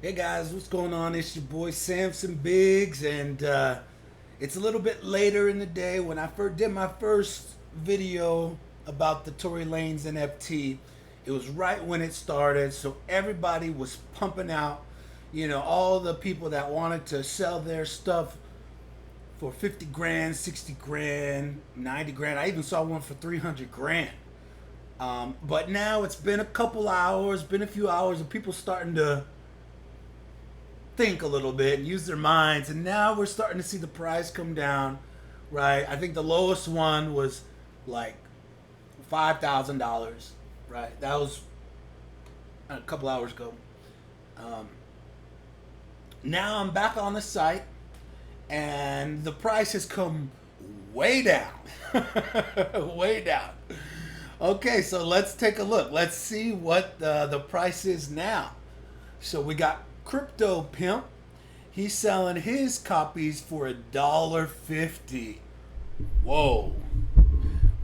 Hey guys, what's going on? It's your boy Samson Biggs, and it's a little bit later in the day when I first did my first video about the Tory Lanez NFT. It was right when it started, so everybody was pumping out, all the people that wanted to sell their stuff for 50 grand, 60 grand, 90 grand. I even saw one for 300 grand. But now it's been a couple hours, been a few hours, and people starting to think a little bit and use their minds, and now we're starting to see the price come down. Right, I think the lowest one was like $5,000. Right, that was a couple hours ago. um, Now I'm back on the site, and the price has come way down. Way down. Okay, so let's take a look. Let's see what the price is now. So we got Crypto Pimp. He's selling his copies for $1.50. Whoa.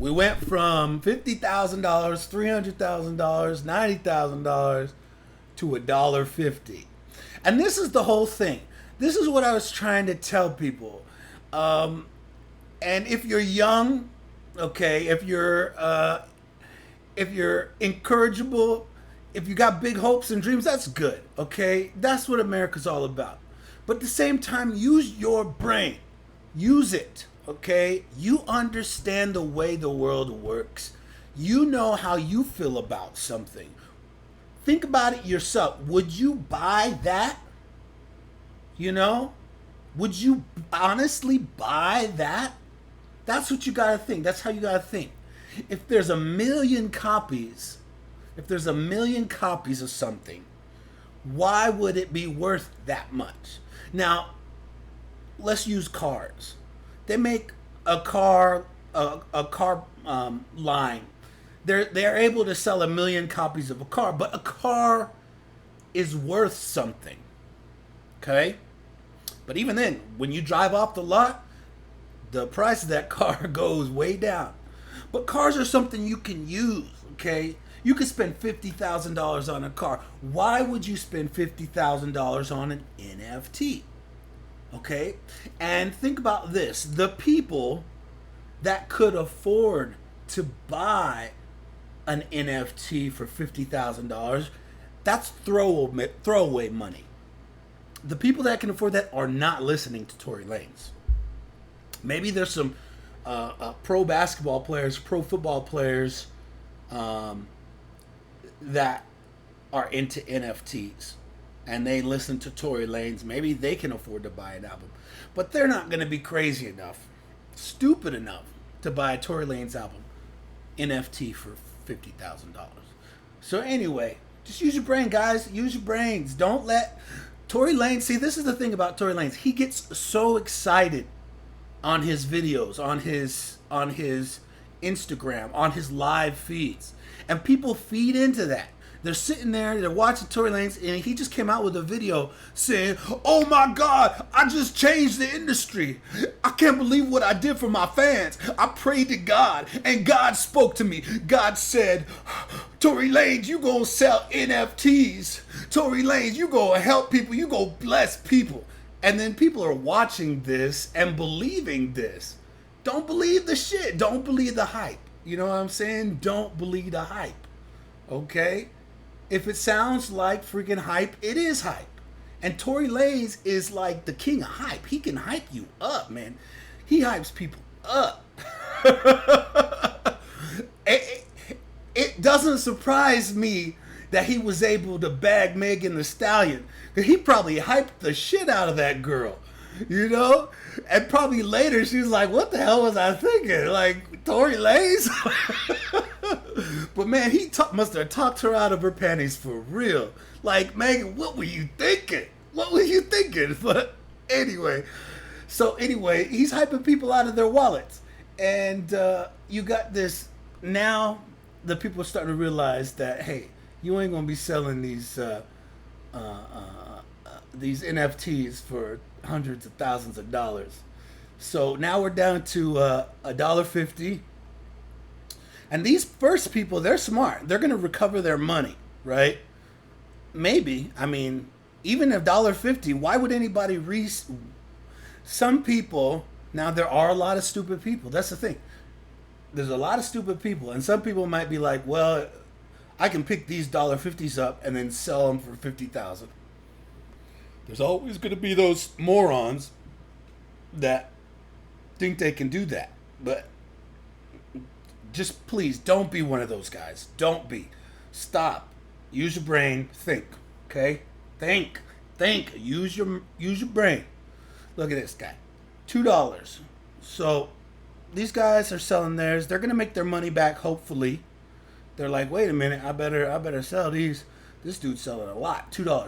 We went from $50,000, $300,000, $90,000 to $1.50. And this is the whole thing. This is what I was trying to tell people. And if you're young, okay, if you're incorrigible, if you got big hopes and dreams, that's good, okay? That's what America's all about. But at the same time, use your brain. Use it, okay? You understand the way the world works. You know how you feel about something. Think about it yourself. Would you buy that? You know? Would you honestly buy that? That's what you gotta think. That's how you gotta think. If there's a million copies, if there's a million copies of something, why would it be worth that much? Now, let's use cars. They make a car line. They're able to sell a million copies of a car, but a car is worth something. Okay? But even then, when you drive off the lot, the price of that car goes way down. But cars are something you can use, okay? You could spend $50,000 on a car. Why would you spend $50,000 on an NFT? Okay? And think about this. The people that could afford to buy an NFT for $50,000, that's throwaway money. The people that can afford that are not listening to Tory Lanez. Maybe there's some pro basketball players, pro football players that are into NFTs, and they listen to Tory Lanez. Maybe they can afford to buy an album, but they're not going to be crazy enough, stupid enough to buy a Tory Lanez album NFT for $50,000. So anyway, just use your brain, guys. Use your brains. Don't let Tory Lanez. See, this is the thing about Tory Lanez. He gets so excited on his videos, on his Instagram, on his live feeds, and people feed into that. They're sitting there, they're watching Tory Lanez, and he just came out with a video saying, "Oh my God, I just changed the industry. I can't believe what I did for my fans. I prayed to God, and God spoke to me. God said, Tory Lanez, you gonna sell NFTs. Tory Lanez, you gonna help people. You gonna bless people." And then people are watching this and believing this. Don't believe the shit. Don't believe the hype. You know what I'm saying? Don't believe the hype. Okay? If it sounds like freaking hype, it is hype. And Tory Lanez is like the king of hype. He can hype you up, man. He hypes people up. It doesn't surprise me that he was able to bag Megan Thee Stallion. He probably hyped the shit out of that girl, you know? And probably later she was like, what the hell was I thinking? Like, Tory Lanez? But man, he must have talked her out of her panties for real. Like, Megan, what were you thinking? What were you thinking? But anyway, he's hyping people out of their wallets. And you got this, now the people are starting to realize that, hey, you ain't gonna be selling these NFTs for hundreds of thousands of dollars. So now we're down to $1.50. And these first people, they're smart. They're gonna recover their money, right? Maybe. I mean, Even $1.50, why would anybody some people, now there are a lot of stupid people. That's the thing. There's a lot of stupid people, and some people might be like, well, I can pick these $1.50s up and then sell them for 50,000. There's always going to be those morons that think they can do that. But just please don't be one of those guys. Don't be. Stop. Use your brain. Think. Okay? Think. Use your brain. Look at this guy. $2. So these guys are selling theirs. They're gonna make their money back, hopefully. They're like, wait a minute, I better sell these. This dude's selling a lot. $2.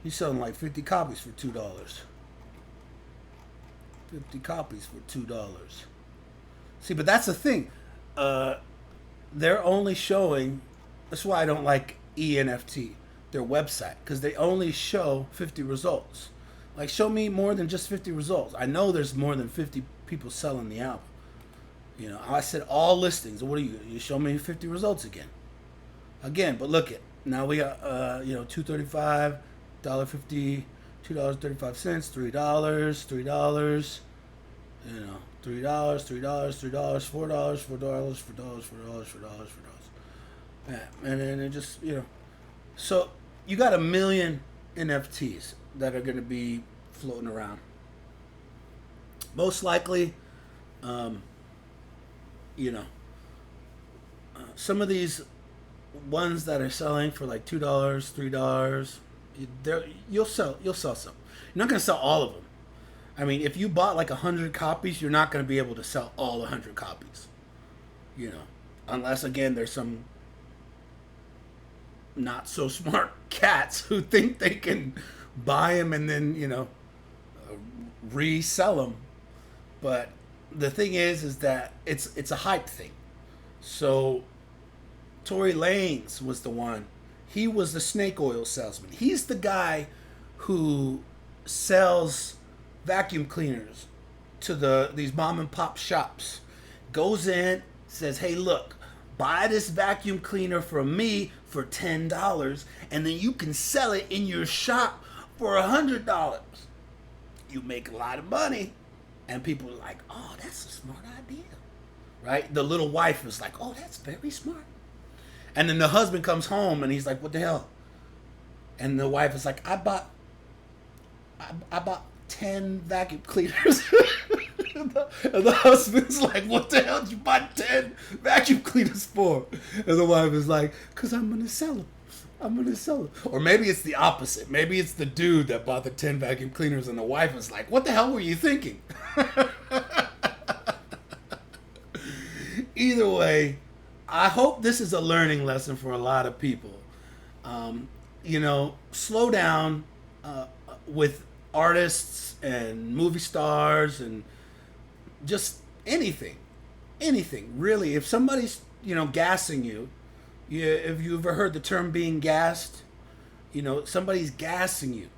He's selling like 50 copies for $2. 50 copies for $2. See, but that's the thing. They're only showing. That's why I don't like ENFT, their website, because they only show 50 results. Like, show me more than just 50 results. I know there's more than 50 people selling the album. You know, I said all listings. What are you show me 50 results again? But look it. Now we got $2.35, $1.50, $2.35, $3, $3. You know, $3, $4. Yeah, and then it just, so you got 1 million NFTs that are going to be floating around. Most likely, some of these ones that are selling for like $2, $3, you'll sell some. You're not going to sell all of them. I mean, if you bought like 100 copies, you're not going to be able to sell all 100 copies. Unless again there's some not so smart cats who think they can buy them and then resell them. But the thing is that it's a hype thing. So Tory Lanez was the one. He was the snake oil salesman. He's the guy who sells vacuum cleaners to these mom and pop shops. Goes in, says, "Hey, look, buy this vacuum cleaner from me for $10, and then you can sell it in your shop for $100. You make a lot of money." And people are like, "Oh, that's a smart idea." Right? The little wife is like, "Oh, that's very smart." And then the husband comes home and he's like, "What the hell?" And the wife is like, I bought 10 vacuum cleaners." And the husband's like, "What the hell did you buy 10 vacuum cleaners for?" And the wife is like, "Because I'm going to sell them. Or maybe it's the opposite. Maybe it's the dude that bought the 10 vacuum cleaners and the wife is like, "What the hell were you thinking?" Either way, I hope this is a learning lesson for a lot of people. Slow down with artists and movie stars and just anything really. If somebody's gassing you, if you ever heard the term being gassed, somebody's gassing you.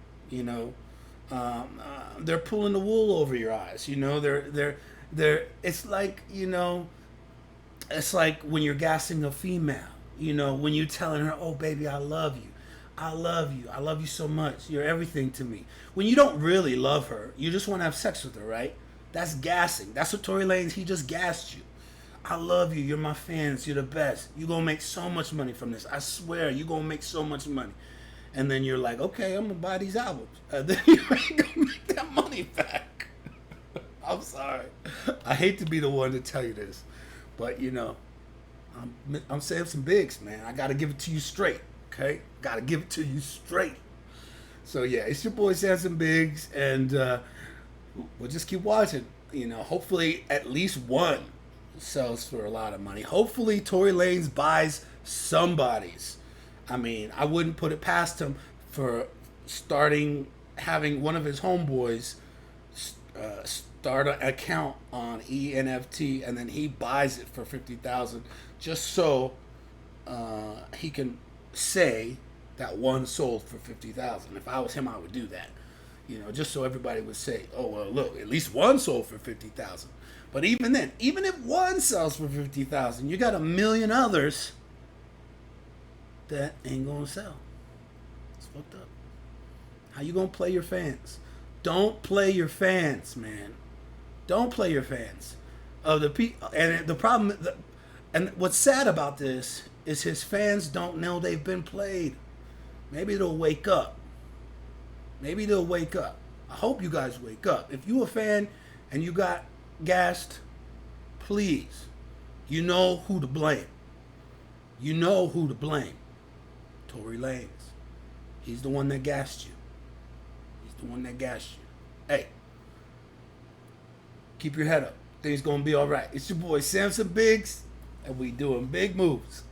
They're pulling the wool over your eyes. They're it's like it's like when you're gassing a female. When you're telling her, "Oh baby, I love you so much, you're everything to me," when you don't really love her, you just want to have sex with her, right? That's gassing. That's what Tory Lanez, he just gassed you. "I love you, you're my fans, you're the best, you're gonna make so much money from this, I swear you're gonna make so much money." And then you're like, "Okay, I'm gonna buy these albums." And then you ain't gonna make that money back. I'm sorry, I hate to be the one to tell you this, but I'm saying some bigs, man. I gotta give it to you straight. Okay, gotta give it to you straight. So yeah, it's your boy Samson Biggs, and we'll just keep watching. Hopefully at least one sells for a lot of money. Hopefully Tory Lanez buys somebody's. I mean, I wouldn't put it past him for having one of his homeboys start an account on ENFT, and then he buys it for 50,000 just so he can say that one sold for 50,000. If I was him, I would do that. Just so everybody would say, "Oh well, look, at least one sold for 50,000." But even then, even if one sells for 50,000, you got 1 million others that ain't gonna sell. It's fucked up. How you gonna play your fans? Don't play your fans, man. Don't play your fans. Of the people, and the problem, and what's sad about this is his fans don't know they've been played. Maybe they'll wake up. Maybe they'll wake up. I hope you guys wake up. If you a fan and you got gassed, please, you know who to blame. You know who to blame. Tory Lanez. He's the one that gassed you. He's the one that gassed you. Hey, keep your head up. Things gonna be all right. It's your boy Samson Biggs, and we doing big moves.